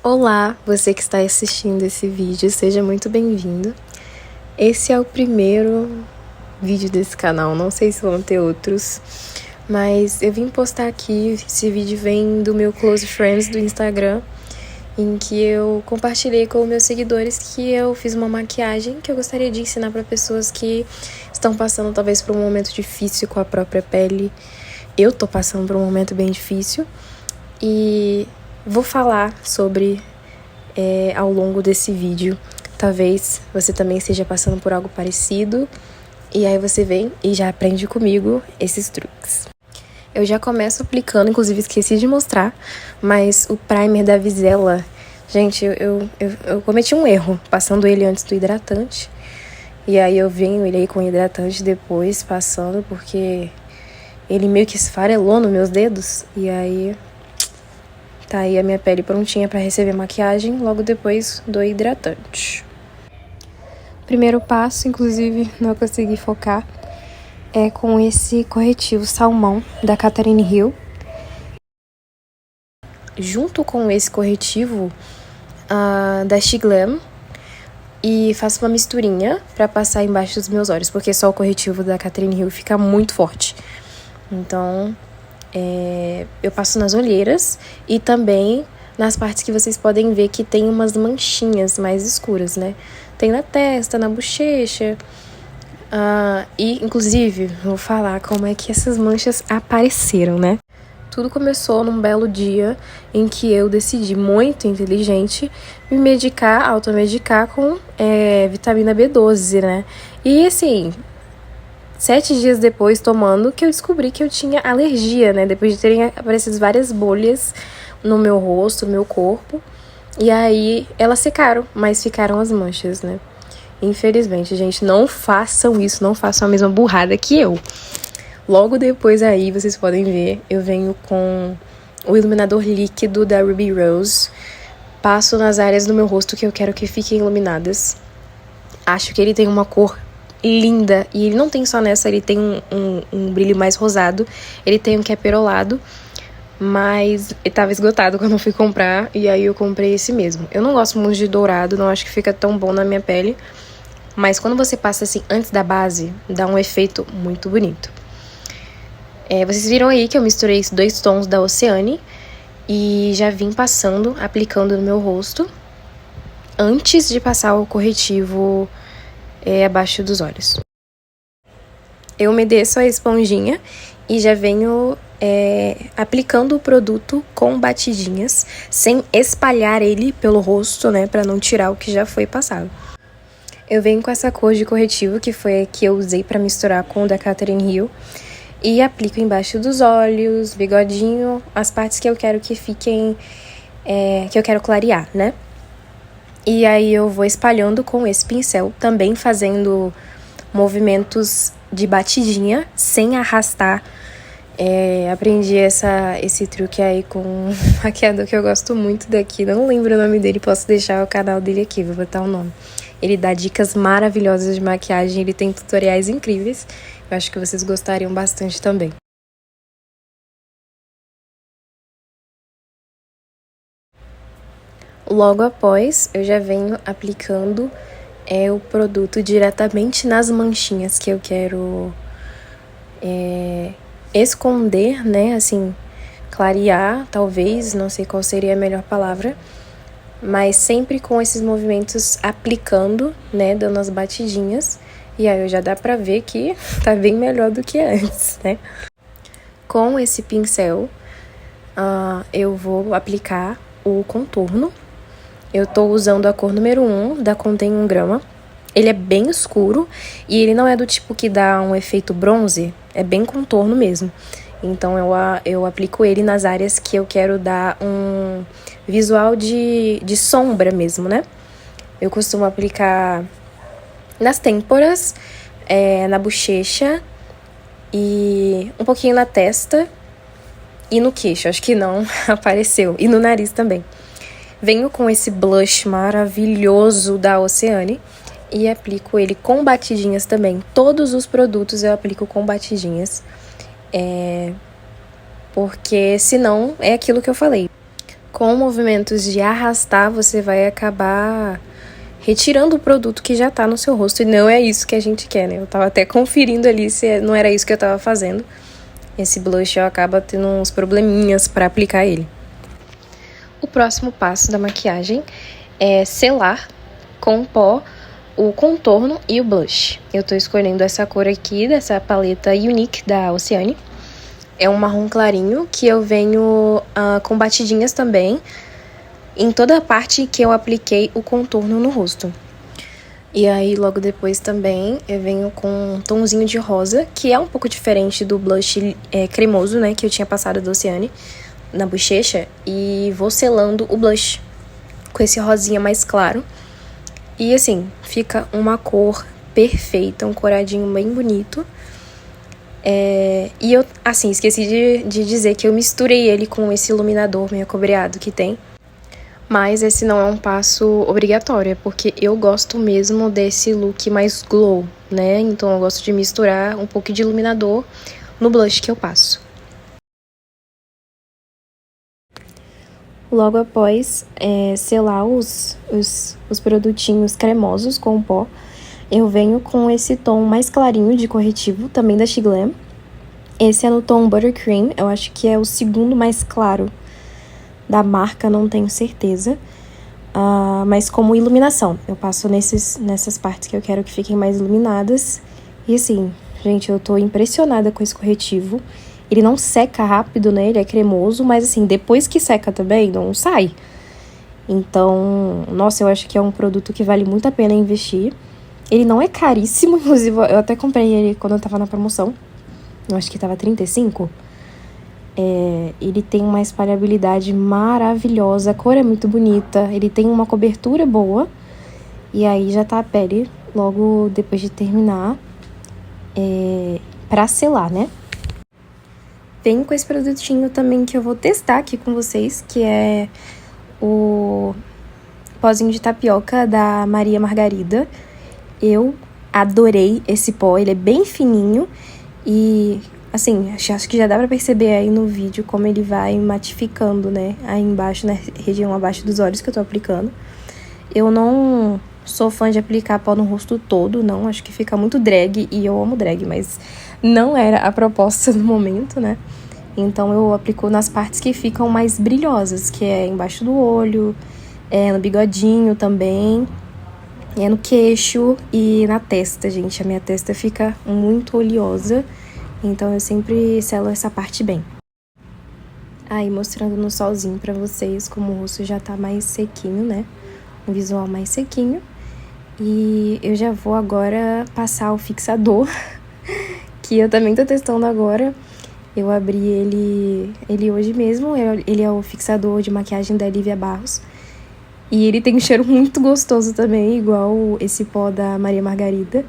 Olá, você que está assistindo esse vídeo, seja muito bem-vindo. Esse é o primeiro vídeo desse canal, não sei se vão ter outros, mas eu vim postar aqui, esse vídeo vem do meu Close Friends do Instagram, em que eu compartilhei com meus seguidores que eu fiz uma maquiagem que eu gostaria de ensinar para pessoas que estão passando talvez por um momento difícil com a própria pele. Eu tô passando por um momento bem difícil e vou falar sobre ao longo desse vídeo. Talvez você também esteja passando por algo parecido e aí você vem e já aprende comigo esses truques. Eu já começo aplicando, inclusive esqueci de mostrar, mas o primer da Vizela, gente, eu cometi um erro passando ele antes do hidratante. E aí eu venho ele aí com hidratante depois passando, porque ele meio que esfarelou nos meus dedos. E aí tá aí a minha pele prontinha pra receber maquiagem logo depois do hidratante. Primeiro passo, inclusive não consegui focar, é com esse corretivo salmão da Catherine Hill. Junto com esse corretivo da She Glam, e faço uma misturinha pra passar embaixo dos meus olhos, porque só o corretivo da Catherine Hill fica muito forte. Então eu passo nas olheiras e também nas partes que vocês podem ver que tem umas manchinhas mais escuras, né? Tem na testa, na bochecha. E, inclusive, vou falar como é que essas manchas apareceram, né? Tudo começou num belo dia em que eu decidi, muito inteligente, me medicar, automedicar com vitamina B12, né? E, assim, 7 dias depois, tomando, que eu descobri que eu tinha alergia, né? Depois de terem aparecido várias bolhas no meu rosto, no meu corpo. E aí, elas secaram, mas ficaram as manchas, né? Infelizmente, gente, não façam isso, não façam a mesma burrada que eu. Logo depois aí, vocês podem ver, eu venho com o iluminador líquido da Ruby Rose. Passo nas áreas do meu rosto que eu quero que fiquem iluminadas. Acho que ele tem uma cor linda, e ele não tem só nessa, ele tem um brilho mais rosado, ele tem um que é perolado, mas ele tava esgotado quando eu fui comprar, e aí eu comprei esse mesmo. Eu não gosto muito de dourado, não acho que fica tão bom na minha pele, mas quando você passa assim antes da base, dá um efeito muito bonito. Vocês viram aí que eu misturei esses 2 tons da Oceane e já vim passando, aplicando no meu rosto, antes de passar o corretivo abaixo dos olhos. Eu umedeço a esponjinha e já venho aplicando o produto com batidinhas, sem espalhar ele pelo rosto, né, pra não tirar o que já foi passado. Eu venho com essa cor de corretivo, que foi a que eu usei pra misturar com o da Catherine Hill, e aplico embaixo dos olhos, bigodinho, as partes que eu quero que fiquem, que eu quero clarear, né? E aí eu vou espalhando com esse pincel, também fazendo movimentos de batidinha, sem arrastar. Aprendi esse truque aí com um maquiador que eu gosto muito daqui, não lembro o nome dele, posso deixar o canal dele aqui, vou botar o nome. Ele dá dicas maravilhosas de maquiagem, ele tem tutoriais incríveis, eu acho que vocês gostariam bastante também. Logo após, eu já venho aplicando o produto diretamente nas manchinhas que eu quero esconder, né, assim, clarear, talvez, não sei qual seria a melhor palavra, mas sempre com esses movimentos aplicando, né, dando as batidinhas, e aí já dá pra ver que tá bem melhor do que antes, né. Com esse pincel, eu vou aplicar o contorno. Eu tô usando a cor número 1, da Contém 1 grama. Ele é bem escuro e ele não é do tipo que dá um efeito bronze, é bem contorno mesmo. Então eu aplico ele nas áreas que eu quero dar um visual de sombra mesmo, né? Eu costumo aplicar nas têmporas, na bochecha e um pouquinho na testa e no queixo, acho que não apareceu, e no nariz também. Venho com esse blush maravilhoso da Oceane e aplico ele com batidinhas também. Todos os produtos eu aplico com batidinhas, porque senão é aquilo que eu falei. Com movimentos de arrastar, você vai acabar retirando o produto que já tá no seu rosto. E não é isso que a gente quer, né? Eu tava até conferindo ali se não era isso que eu tava fazendo. Esse blush eu acabo tendo uns probleminhas pra aplicar ele. O próximo passo da maquiagem é selar com pó o contorno e o blush. Eu tô escolhendo essa cor aqui, dessa paleta Unique da Oceane. É um marrom clarinho que eu venho com batidinhas também em toda a parte que eu apliquei o contorno no rosto. E aí, logo depois também, eu venho com um tomzinho de rosa, que é um pouco diferente do blush cremoso, né, que eu tinha passado do Oceane na bochecha. E vou selando o blush com esse rosinha mais claro. E assim, fica uma cor perfeita, um coradinho bem bonito. E eu, assim, esqueci de dizer que eu misturei ele com esse iluminador meio acobreado que tem. Mas esse não é um passo obrigatório, é porque eu gosto mesmo desse look mais glow, né? Então eu gosto de misturar um pouco de iluminador no blush que eu passo. Logo após selar os produtinhos cremosos com o pó, eu venho com esse tom mais clarinho de corretivo, também da Shiglam. Esse é no tom Buttercream, eu acho que é o segundo mais claro da marca, não tenho certeza. Mas como iluminação, eu passo nessas partes que eu quero que fiquem mais iluminadas. E assim, gente, eu tô impressionada com esse corretivo. Ele não seca rápido, né? Ele é cremoso, mas assim, depois que seca também, não sai. Então, nossa, eu acho que é um produto que vale muito a pena investir. Ele não é caríssimo, inclusive eu até comprei ele quando eu tava na promoção. Eu acho que tava 35. Ele tem uma espalhabilidade maravilhosa, a cor é muito bonita, ele tem uma cobertura boa. E aí já tá a pele logo depois de terminar pra selar, né? Venho com esse produtinho também que eu vou testar aqui com vocês, que é o pozinho de tapioca da Maria Margarida. Eu adorei esse pó, ele é bem fininho e, assim, acho que já dá pra perceber aí no vídeo como ele vai matificando, né, aí embaixo, na região abaixo dos olhos que eu tô aplicando. Eu não sou fã de aplicar pó no rosto todo, não, acho que fica muito drag, e eu amo drag, mas não era a proposta no momento, né? Então eu aplico nas partes que ficam mais brilhosas, que é embaixo do olho, no bigodinho também, no queixo e na testa, gente. A minha testa fica muito oleosa, então eu sempre selo essa parte bem. Aí mostrando no solzinho pra vocês como o rosto já tá mais sequinho, né? Um visual mais sequinho. E eu já vou agora passar o fixador, que eu também tô testando agora. Eu abri ele hoje mesmo, ele é o fixador de maquiagem da Lívia Barros. E ele tem um cheiro muito gostoso também, igual esse pó da Maria Margarida.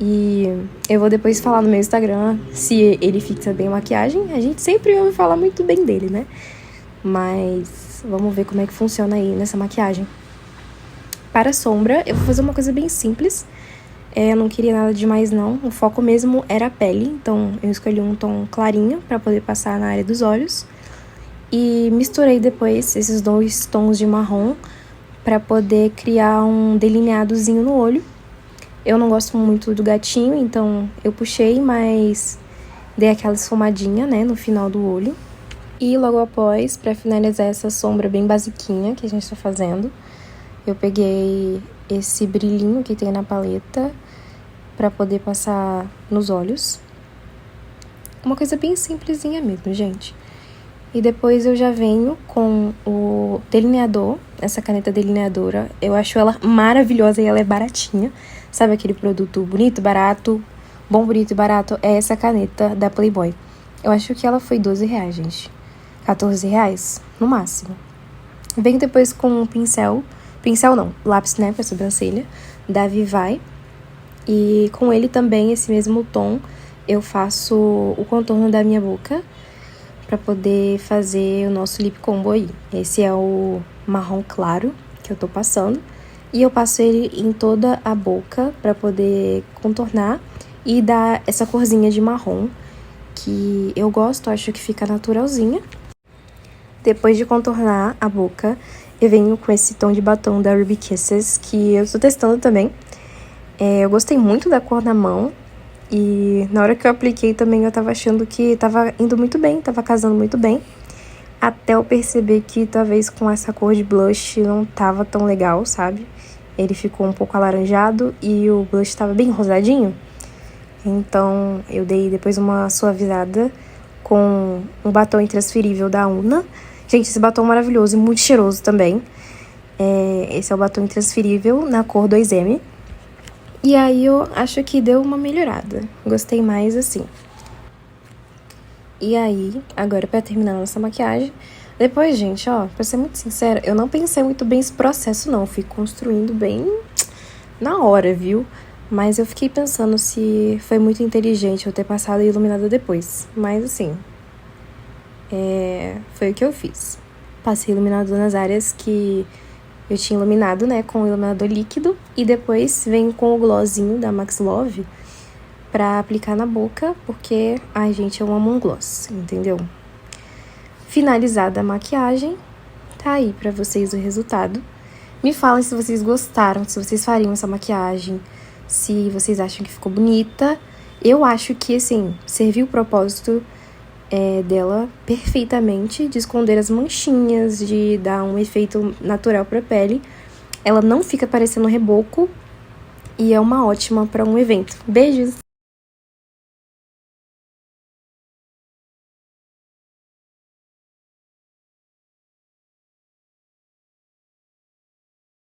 E eu vou depois falar no meu Instagram se ele fixa bem a maquiagem. A gente sempre ouve falar muito bem dele, né? Mas vamos ver como é que funciona aí nessa maquiagem. Para a sombra, eu vou fazer uma coisa bem simples. Eu não queria nada demais, não. O foco mesmo era a pele, então eu escolhi um tom clarinho para poder passar na área dos olhos. E misturei depois esses dois tons de marrom para poder criar um delineadozinho no olho. Eu não gosto muito do gatinho, então eu puxei, mas dei aquela esfumadinha, né, no final do olho. E logo após, para finalizar essa sombra bem basiquinha que a gente tá fazendo, eu peguei esse brilhinho que tem na paleta pra poder passar nos olhos. Uma coisa bem simplesinha mesmo, gente. E depois eu já venho com o delineador, essa caneta delineadora. Eu acho ela maravilhosa e ela é baratinha. Sabe aquele produto bonito, barato, bom, bonito e barato? É essa caneta da Playboy. Eu acho que ela foi R$12, gente. R$14, no máximo. Venho depois com um pincel não, lápis, né, pra sobrancelha, da Vivai. E com ele também, esse mesmo tom, eu faço o contorno da minha boca pra poder fazer o nosso lip combo aí. Esse é o marrom claro que eu tô passando. E eu passo ele em toda a boca pra poder contornar e dar essa corzinha de marrom, que eu gosto, acho que fica naturalzinha. Depois de contornar a boca, eu venho com esse tom de batom da Ruby Kisses, que eu tô testando também. Eu gostei muito da cor na mão. E na hora que eu apliquei também eu tava achando que tava indo muito bem, tava casando muito bem. Até eu perceber que talvez com essa cor de blush não tava tão legal, sabe? Ele ficou um pouco alaranjado e o blush tava bem rosadinho. Então eu dei depois uma suavizada com um batom intransferível da Una. Gente, esse batom é maravilhoso e muito cheiroso também. Esse é o batom intransferível na cor 2M. E aí eu acho que deu uma melhorada. Gostei mais assim. E aí, agora pra terminar nossa maquiagem. Depois, gente, ó, pra ser muito sincera, eu não pensei muito bem esse processo, não. Fui construindo bem na hora, viu? Mas eu fiquei pensando se foi muito inteligente eu ter passado a iluminador depois. Mas, assim, foi o que eu fiz. Passei iluminador nas áreas que eu tinha iluminado, né, com o iluminador líquido. E depois venho com o glossinho da Max Love pra aplicar na boca, porque, ai, gente, eu amo um gloss, entendeu? Finalizada a maquiagem, tá aí pra vocês o resultado. Me falem se vocês gostaram, se vocês fariam essa maquiagem, se vocês acham que ficou bonita. Eu acho que, assim, serviu o propósito dela perfeitamente, de esconder as manchinhas, de dar um efeito natural pra pele. Ela não fica parecendo reboco e é uma ótima pra um evento. Beijos!